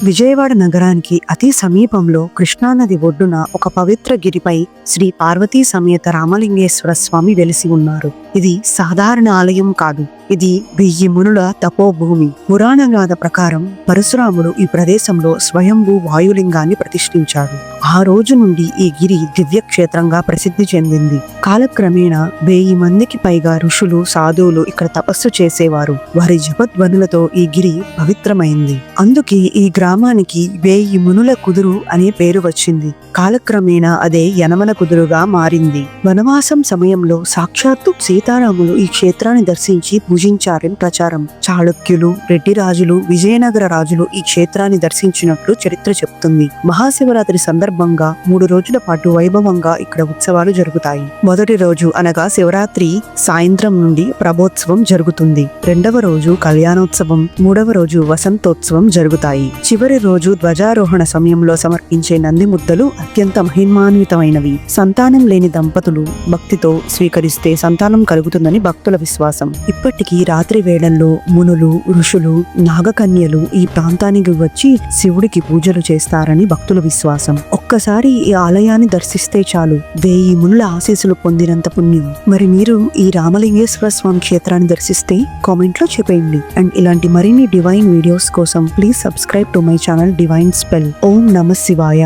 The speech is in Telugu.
విజయవాడ నగరానికి అతి సమీపంలో కృష్ణానది ఒడ్డున ఒక పవిత్ర గిరిపై శ్రీ పార్వతీ సమేత రామలింగేశ్వర స్వామి వెలిసి ఉన్నారు. ఇది సాధారణ ఆలయం కాదు, ఇది 1000 మునుల తపోభూమి. పురాణ గాథ ప్రకారం పరశురాముడు ఈ ప్రదేశంలో స్వయంభూ వాయులింగాన్ని ప్రతిష్ఠించాడు. ఆ రోజు నుండి ఈ గిరి దివ్యక్షేత్రంగా ప్రసిద్ధి చెందింది. కాలక్రమేణా 1000 మందికి పైగా ఋషులు, సాధువులు ఇక్కడ తపస్సు చేసేవారు. వారి జపధ్వనులతో ఈ గిరి పవిత్రమైంది. అందుకే ఈ గ్రామానికి 1000 మునుల కుదురు అనే పేరు వచ్చింది. కాలక్రమేణా అదే యనమల కుదురుగా మారింది. వనవాసం సమయంలో సాక్షాత్తు సీతారాములు ఈ క్షేత్రాన్ని దర్శించి పూజించారని ప్రచారం. చాళుక్యులు, రెడ్డి రాజులు, విజయనగర రాజులు ఈ క్షేత్రాన్ని దర్శించినట్లు చరిత్ర చెప్తుంది. మహాశివరాత్రి సందర్భంగా 3 రోజుల పాటు వైభవంగా ఇక్కడ ఉత్సవాలు జరుగుతాయి. మొదటి రోజు అనగా శివరాత్రి సాయంత్రం నుండి ప్రభోత్సవం జరుగుతుంది. 2వ రోజు కళ్యాణోత్సవం, 3వ రోజు వసంతోత్సవం జరుగుతాయి. చివరి రోజు ధ్వజారోహణ సమయంలో సమర్పించే నంది ముద్దలు అత్యంత మహిమాన్వితమైనవి. సంతానం లేని దంపతులు భక్తితో స్వీకరిస్తే సంతానం కలుగుతుందని భక్తుల విశ్వాసం. ఇప్పటికీ రాత్రి వేళల్లో మునులు, ఋషులు, నాగకన్యలు ఈ ప్రాంతానికి వచ్చి శివుడికి పూజలు చేస్తారని భక్తుల విశ్వాసం. ఒక్కసారి ఈ ఆలయాన్ని దర్శిస్తే చాలు 1000 మునుల ఆశీస్సులు పొందినంత పుణ్యం. మరి మీరు ఈ రామలింగేశ్వర స్వామి క్షేత్రాన్ని దర్శిస్తే కామెంట్ లో చెప్పేయండి. అండ్ ఇలాంటి మరిన్ని డివైన్ వీడియోస్ కోసం please subscribe to my channel divine spell. ఓం నమః శివాయ.